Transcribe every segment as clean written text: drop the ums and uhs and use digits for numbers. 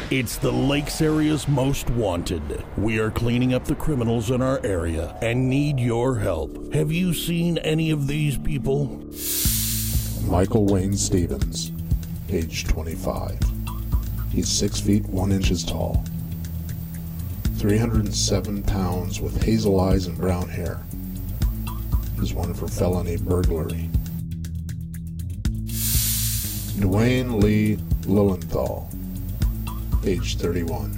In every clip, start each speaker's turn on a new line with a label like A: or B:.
A: It's the Lakes area's most wanted. We are cleaning up the criminals in our area and need your help. Have you seen any of these people?
B: Michael Wayne Stevens, age 25. He's 6 feet 1 inches tall, 307 pounds with hazel eyes and brown hair. He's wanted for felony burglary. Dwayne Lee Lilienthal, age 31.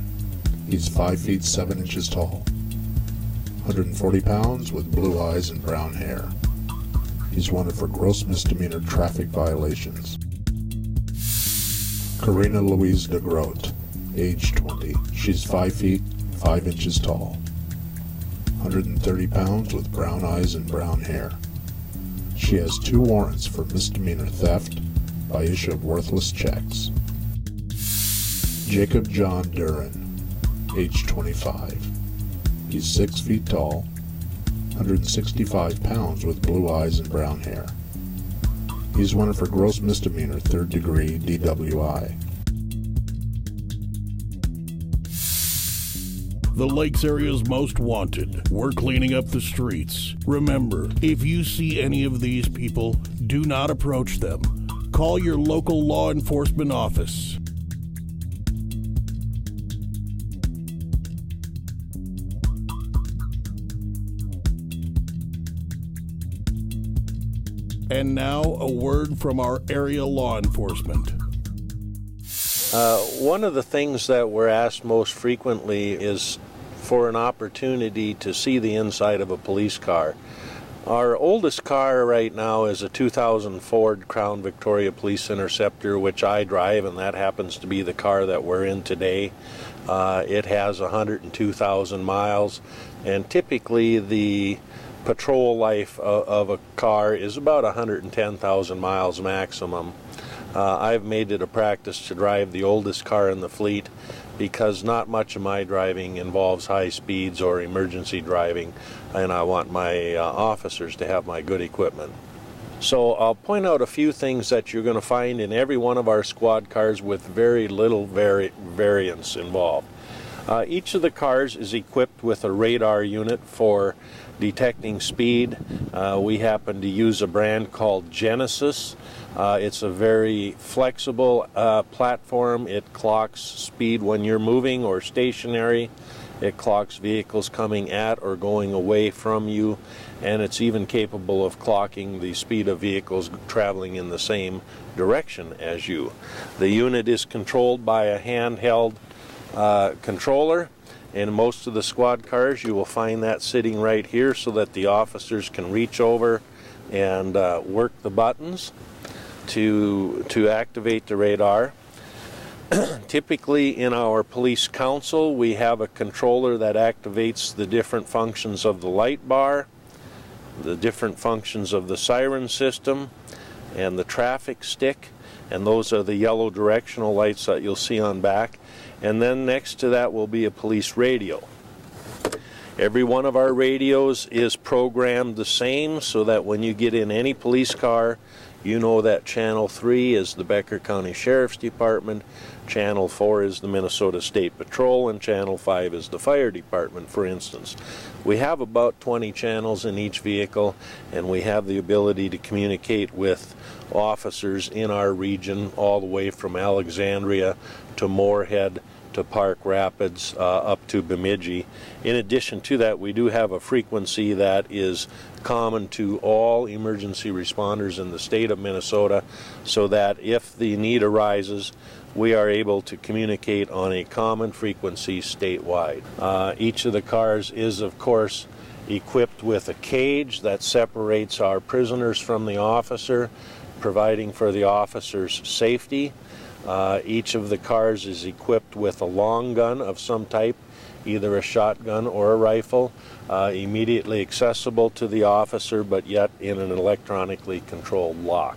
B: He's 5 feet 7 inches tall, 140 pounds with blue eyes and brown hair. He's wanted for gross misdemeanor traffic violations. Karina Louise DeGroat, age 20. She's 5 feet 5 inches tall, 130 pounds with brown eyes and brown hair. She has 2 warrants for misdemeanor theft by issue of worthless checks. Jacob John Duran, age 25. He's 6 feet tall, 165 pounds with blue eyes and brown hair. He's wanted for gross misdemeanor 3rd degree DWI.
A: The Lakes area's most wanted. We're cleaning up the streets. Remember, if you see any of these people, do not approach them. Call your local law enforcement office. And now, a word from our area law enforcement.
C: One of the things that we're asked most frequently is for an opportunity to see the inside of a police car. Our oldest car right now is a 2000 Ford Crown Victoria Police Interceptor, which I drive, and that happens to be the car that we're in today. It has 102,000 miles, and typically the patrol life of a car is about 110,000 miles maximum. I've made it a practice to drive the oldest car in the fleet because not much of my driving involves high speeds or emergency driving, and I want my officers to have my good equipment. So I'll point out a few things that you're going to find in every one of our squad cars with very little variance involved. Each of the cars is equipped with a radar unit for detecting speed. We happen to use a brand called Genesis. It's a very flexible platform. It clocks speed when you're moving or stationary. It clocks vehicles coming at or going away from you, and it's even capable of clocking the speed of vehicles traveling in the same direction as you. The unit is controlled by a handheld controller. In most of the squad cars you will find that sitting right here so that the officers can reach over and work the buttons to activate the radar. Typically in our police council we have a controller that activates the different functions of the light bar, the different functions of the siren system, and the traffic stick, and those are the yellow directional lights that you'll see on back. And then next to that will be a police radio. Every one of our radios is programmed the same so that when you get in any police car, you know that Channel 3 is the Becker County Sheriff's Department, Channel 4 is the Minnesota State Patrol, and Channel 5 is the Fire Department, for instance. We have about 20 channels in each vehicle, and we have the ability to communicate with officers in our region all the way from Alexandria to Moorhead to Park Rapids up to Bemidji. In addition to that, we do have a frequency that is common to all emergency responders in the state of Minnesota, so that if the need arises, we are able to communicate on a common frequency statewide. Each of the cars is, of course, equipped with a cage that separates our prisoners from the officer, providing for the officer's safety. Each of the cars is equipped with a long gun of some type, either a shotgun or a rifle, immediately accessible to the officer, but yet in an electronically controlled lock.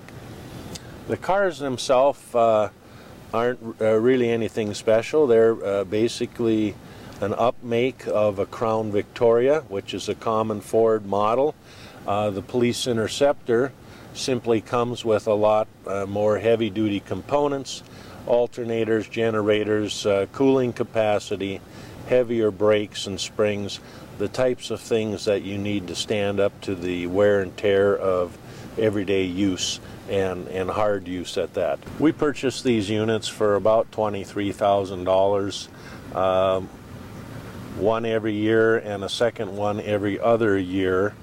C: The cars themselves aren't really anything special. They're basically an upmake of a Crown Victoria, which is a common Ford model. The Police Interceptor simply comes with a lot more heavy-duty components, alternators, generators, cooling capacity, heavier brakes and springs, the types of things that you need to stand up to the wear and tear of everyday use and hard use at that. We purchased these units for about $23,000, one every year and a second one every other year.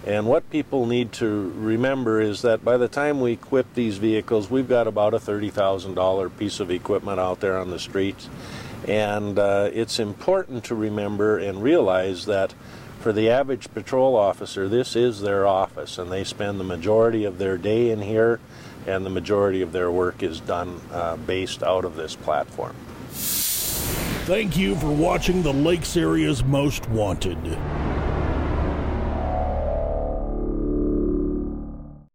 C: And what people need to remember is that by the time we equip these vehicles, we've got about a $30,000 piece of equipment out there on the streets. And it's important to remember and realize that for the average patrol officer, this is their office, and they spend the majority of their day in here, and the majority of their work is done based out of this platform.
A: Thank you for watching the Lakes Area's Most Wanted.